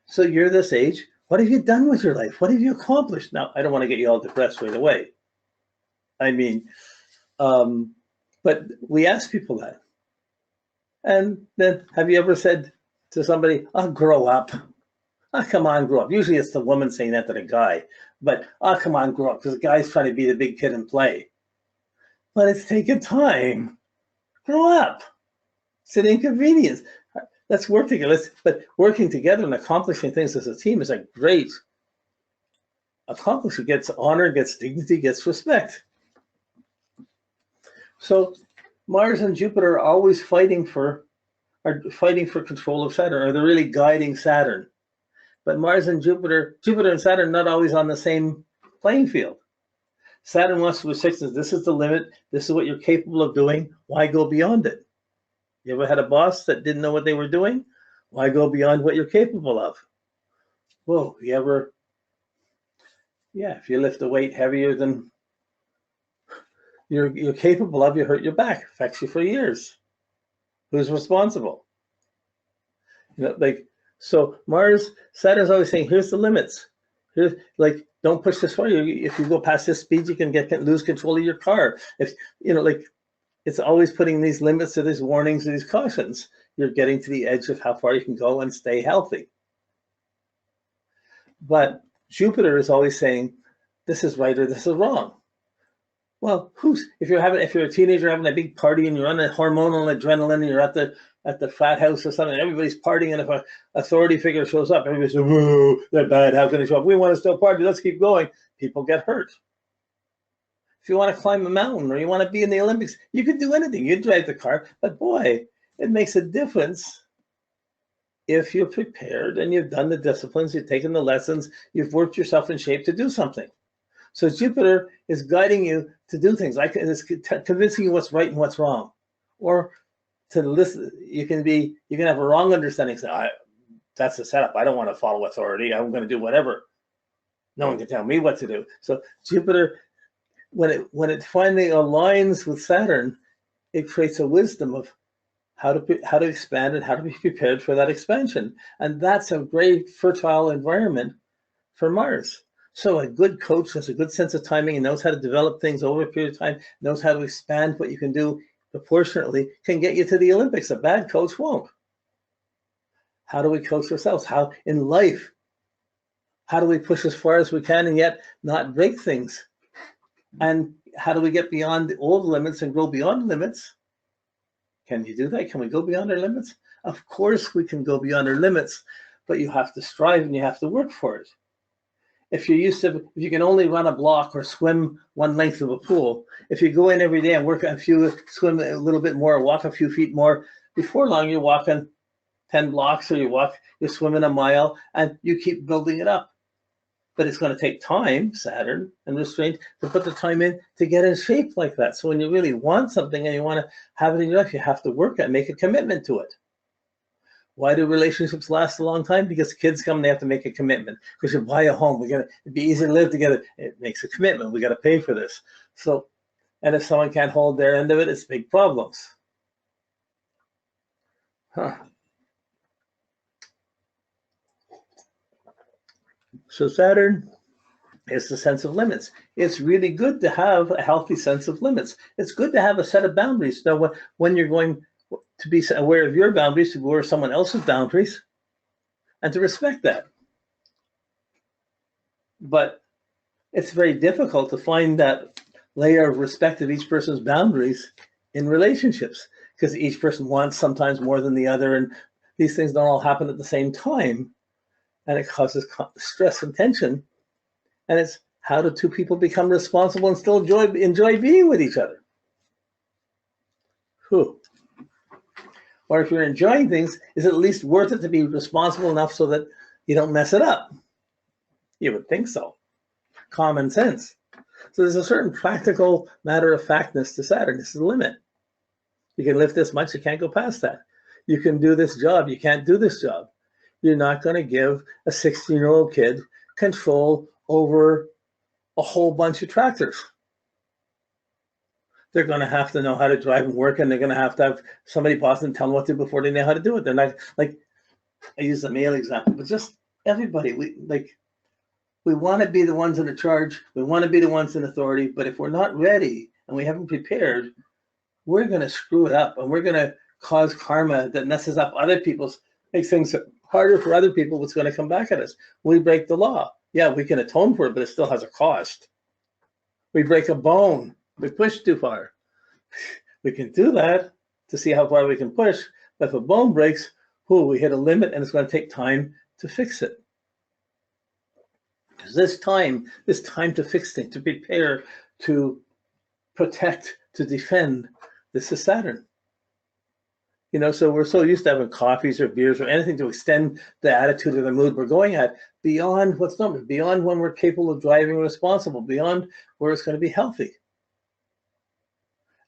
So you're this age. What have you done with your life? What have you accomplished? Now, I don't want to get you all depressed right away. I mean, but we ask people that. And then have you ever said to somebody, "Oh, grow up"? "Oh, come on, grow up." Usually it's the woman saying that to the guy. But, "Oh, come on, grow up," because the guy's trying to be the big kid and play. But it's taken time. Grow up. It's an inconvenience. Let's work together. But working together and accomplishing things as a team is a great accomplishment. It gets honor, gets dignity, gets respect. So Mars and Jupiter are always fighting for control of Saturn, or they're really guiding Saturn. But Mars and Jupiter and Saturn are not always on the same playing field. Saturn wants to restrict us. This is the limit. This is what you're capable of doing. Why go beyond it? You ever had a boss that didn't know what they were doing? Why go beyond what you're capable of? Whoa, you ever, yeah, if you lift a weight heavier than you're capable of, you hurt your back, affects you for years. Who's responsible? You know, like, so Saturn's always saying, here's the limits. Here's, like, don't push this far. If you go past this speed, you can lose control of your car. If, you know, like, it's always putting these limits to these warnings and these cautions. You're getting to the edge of how far you can go and stay healthy. But Jupiter is always saying, this is right or this is wrong. Well, if you're a teenager having a big party and you're on a hormonal adrenaline and you're at the frat house or something, everybody's partying, and if an authority figure shows up, everybody says, "Whoa, they're bad. How can they show up? We want to still party. Let's keep going." People get hurt. If you want to climb a mountain or you want to be in the Olympics, you can do anything. You drive the car, but boy, it makes a difference if you're prepared and you've done the disciplines, you've taken the lessons, you've worked yourself in shape to do something. So Jupiter is guiding you to do things, like it's convincing you what's right and what's wrong, or to listen. You can have a wrong understanding. Say, that's the setup. I don't want to follow authority. I'm going to do whatever. No one can tell me what to do. So Jupiter, when it finally aligns with Saturn, it creates a wisdom of how to expand and how to be prepared for that expansion. And that's a great fertile environment for Mars. So a good coach has a good sense of timing and knows how to develop things over a period of time, knows how to expand what you can do proportionately, can get you to the Olympics. A bad coach won't. How do we coach ourselves? How in life? How do we push as far as we can and yet not break things? And how do we get beyond the old limits and grow beyond limits? Can you do that? Can we go beyond our limits? Of course we can go beyond our limits, but you have to strive and you have to work for it. If you can only run a block or swim one length of a pool, if you go in every day and swim a little bit more, walk a few feet more, before long you're walking 10 blocks or you're swimming a mile, and you keep building it up. But it's going to take time, Saturn and restraint, to put the time in to get in shape like that. So when you really want something and you want to have it in your life, you have to work at it, make a commitment to it. Why do relationships last a long time? Because kids come, they have to make a commitment. Because you buy a home, it'd be easier to live together. It makes a commitment. We got to pay for this. So, and if someone can't hold their end of it, it's big problems. So Saturn is the sense of limits. It's really good to have a healthy sense of limits. It's good to have a set of boundaries. Now, when you're going to be aware of your boundaries, to be aware of someone else's boundaries, and to respect that. But it's very difficult to find that layer of respect of each person's boundaries in relationships, because each person wants sometimes more than the other, and these things don't all happen at the same time, and it causes stress and tension. And it's how do two people become responsible and still enjoy being with each other? Or if you're enjoying things, is it at least worth it to be responsible enough so that you don't mess it up? You would think so. Common sense. So there's a certain practical matter-of-factness to Saturn. This is the limit. You can lift this much, you can't go past that. You can do this job, you can't do this job. You're not going to give a 16-year-old kid control over a whole bunch of tractors. They're going to have to know how to drive and work, and they're going to have somebody boss them tell them what to do before they know how to do it. They're not like, I use the male example, but just everybody, we want to be the ones in charge. We want to be the ones in authority. But if we're not ready and we haven't prepared, we're going to screw it up, and we're going to cause karma that messes up other people's, makes things harder for other people. What's going to come back at us? We break the law. Yeah, we can atone for it, but it still has a cost. We break a bone. We push too far. We can do that to see how far we can push. But if a bone breaks, we hit a limit, and it's going to take time to fix it. Because this time to fix things, to prepare, to protect, to defend, this is Saturn. You know, so we're so used to having coffees or beers or anything to extend the attitude or the mood we're going at beyond what's normal, beyond when we're capable of driving responsible, beyond where it's going to be healthy.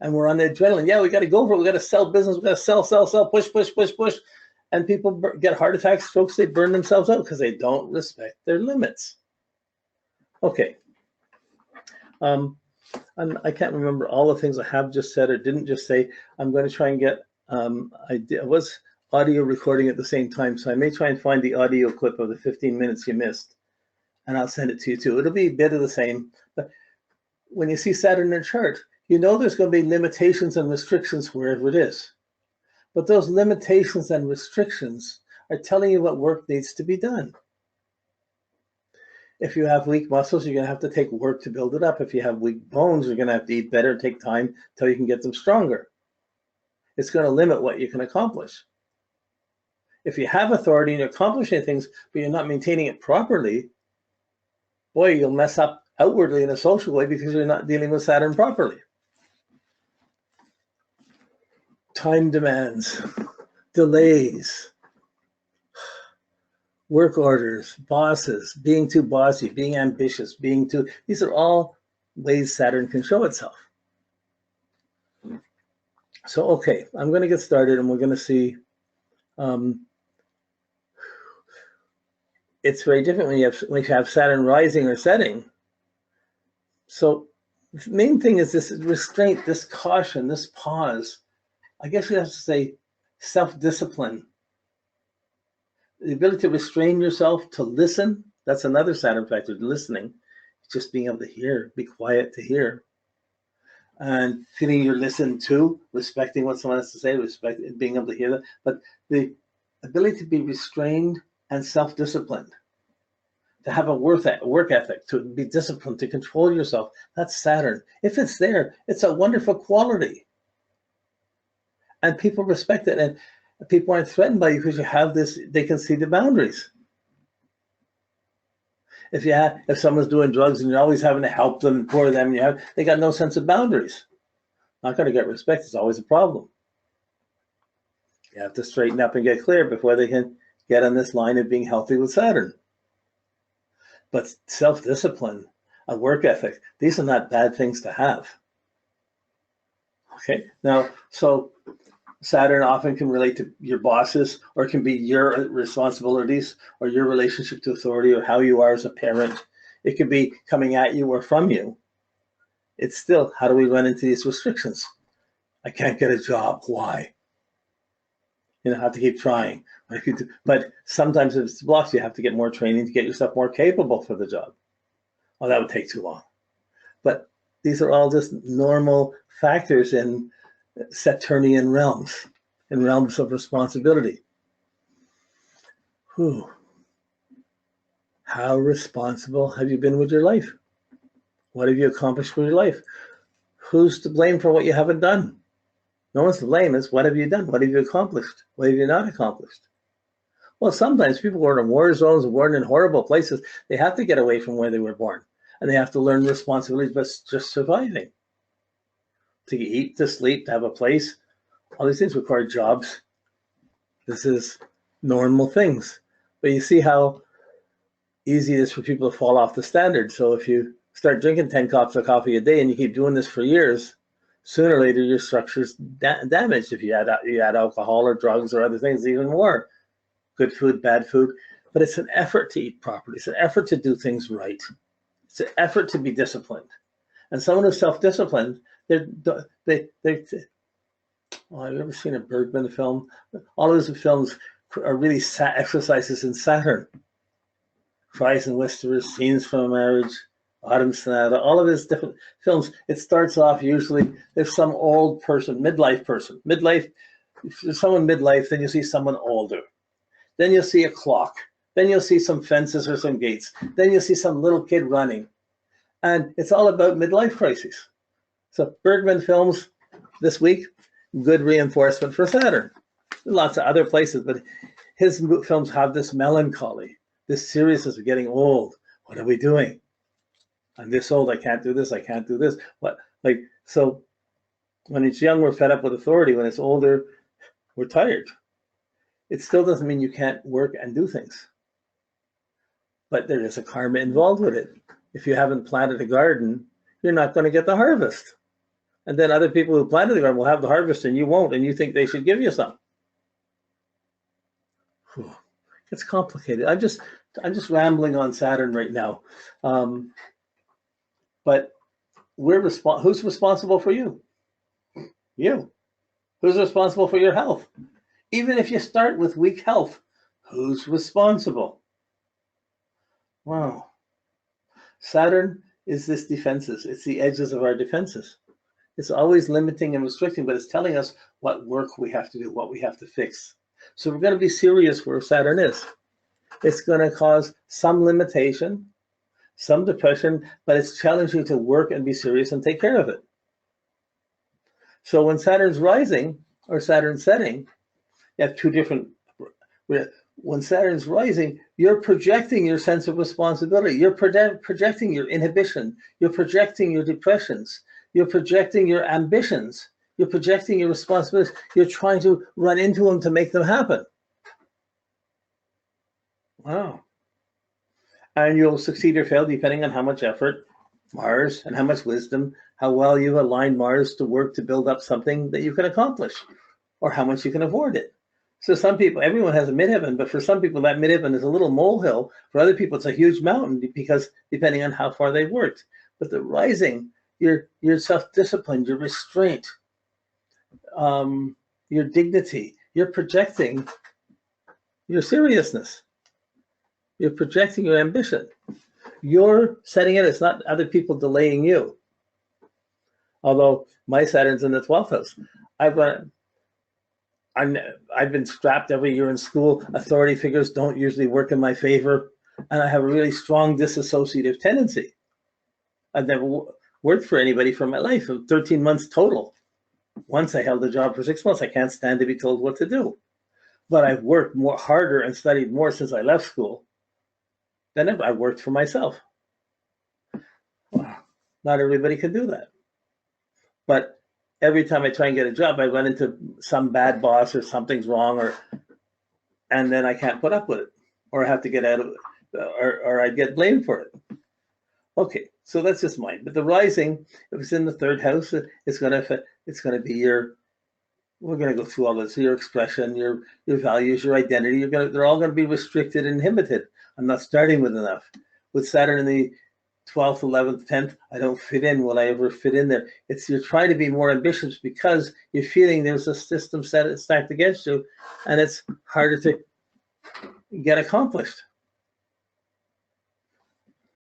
And we're on the adrenaline. Yeah, we got to go for it. We got to sell business. We got to sell, push. And people get heart attacks, strokes. They burn themselves out because they don't respect their limits. Okay. And I can't remember all the things I have just said or didn't just say. I'm going to try and get, I was audio recording at the same time, so I may try and find the audio clip of the 15 minutes you missed, and I'll send it to you too. It'll be a bit of the same. But when you see Saturn in a chart, you know there's going to be limitations and restrictions wherever it is. But those limitations and restrictions are telling you what work needs to be done. If you have weak muscles, you're going to have to take work to build it up. If you have weak bones, you're going to have to eat better, take time until you can get them stronger. It's going to limit what you can accomplish. If you have authority and you're accomplishing things, but you're not maintaining it properly, boy, you'll mess up outwardly in a social way because you're not dealing with Saturn properly. Time demands, delays, work orders, bosses, being too bossy, being ambitious, these are all ways Saturn can show itself. So, okay, I'm going to get started and we're going to see, it's very different when you have Saturn rising or setting. So the main thing is this restraint, this caution, this pause. I guess you have to say self-discipline. The ability to restrain yourself, to listen, that's another Saturn factor, listening. Just being able to hear, be quiet to hear. And feeling you're listened to, respecting what someone has to say, being able to hear that. But the ability to be restrained and self-disciplined, to have a work ethic, to be disciplined, to control yourself, that's Saturn. If it's there, it's a wonderful quality. And people respect it, and people aren't threatened by you because you have this, they can see the boundaries. If someone's doing drugs and you're always having to help them, pour them, they got no sense of boundaries. Not going to get respect, it's always a problem. You have to straighten up and get clear before they can get on this line of being healthy with Saturn. But self-discipline, a work ethic, these are not bad things to have. Okay, now, so Saturn often can relate to your bosses, or it can be your responsibilities or your relationship to authority or how you are as a parent. It could be coming at you or from you. It's still, how do we run into these restrictions? I can't get a job. Why? I have to keep trying. But sometimes if it's blocked, you have to get more training to get yourself more capable for the job. Oh, that would take too long. But these are all just normal factors in Saturnian realms, in realms of responsibility. Whew. How responsible have you been with your life? What have you accomplished with your life? Who's to blame for what you haven't done? No one's to blame. It's what have you done? What have you accomplished? What have you not accomplished? Well, sometimes people who are in war zones, born in horrible places, they have to get away from where they were born. And they have to learn responsibilities, but just surviving. To eat, to sleep, to have a place. All these things require jobs. This is normal things. But you see how easy it is for people to fall off the standard. So if you start drinking 10 cups of coffee a day and you keep doing this for years, sooner or later your structure's damaged. If you add alcohol or drugs or other things, even more. Good food, bad food. But it's an effort to eat properly. It's an effort to do things right. It's an effort to be disciplined. And someone who's self-disciplined, have you ever seen a Bergman film? All of his films are really exercises in Saturn. Cries and Whispers, Scenes from a Marriage, Autumn Sonata, all of his different films. It starts off usually, there's some old person, midlife person. Midlife, if there's someone midlife, then you see someone older. Then you'll see a clock. Then you'll see some fences or some gates. Then you'll see some little kid running. And it's all about midlife crises. So Bergman films this week, good reinforcement for Saturn. Lots of other places, but his films have this melancholy, this seriousness of getting old. What are we doing? I'm this old, I can't do this, I can't do this. What, like, so when it's young, we're fed up with authority. When it's older, we're tired. It still doesn't mean you can't work and do things. But there is a karma involved with it. If you haven't planted a garden, you're not going to get the harvest. And then other people who planted the garden will have the harvest and you won't, and you think they should give you some. It's complicated. I'm just rambling on Saturn right now. But who's responsible for you? You. Who's responsible for your health? Even if you start with weak health, who's responsible? Wow. Saturn is this defenses. It's the edges of our defenses. It's always limiting and restricting, but it's telling us what work we have to do, what we have to fix. So we're going to be serious where Saturn is. It's going to cause some limitation, some depression, but it's challenging to work and be serious and take care of it. So when Saturn's rising or Saturn's setting, you have two different. When Saturn's rising, you're projecting your sense of responsibility. You're projecting your inhibition. You're projecting your depressions. You're projecting your ambitions. You're projecting your responsibilities. You're trying to run into them to make them happen. Wow. And you'll succeed or fail depending on how much effort, Mars, and how much wisdom, how well you've aligned Mars to work to build up something that you can accomplish, or how much you can avoid it. So some people, everyone has a midheaven, but for some people that midheaven is a little molehill. For other people, it's a huge mountain because depending on how far they've worked. But the rising, your self-discipline, your restraint, your dignity, you're projecting your seriousness. You're projecting your ambition. You're setting it. It's not other people delaying you. Although my Saturn's in the 12th house. I've been strapped every year in school. Authority figures don't usually work in my favor. And I have a really strong disassociative tendency. I've never worked for anybody for my life, 13 months total. Once I held a job for 6 months, I can't stand to be told what to do. But I've worked more harder and studied more since I left school than ever. I worked for myself. Well, not everybody can do that. But every time I try and get a job, I run into some bad boss or something's wrong, and then I can't put up with it, or I have to get out of it, or I get blamed for it. Okay, so that's just mine. But the rising, if it's in the 3rd house, it's going to be your. We're going to go through all this. Your expression, your values, your identity. They're all going to be restricted and inhibited. I'm not starting with enough. With Saturn in the 12th, 11th, 10th, I don't fit in. Will I ever fit in there? You're trying to be more ambitious because you're feeling there's a system stacked against you, and it's harder to get accomplished.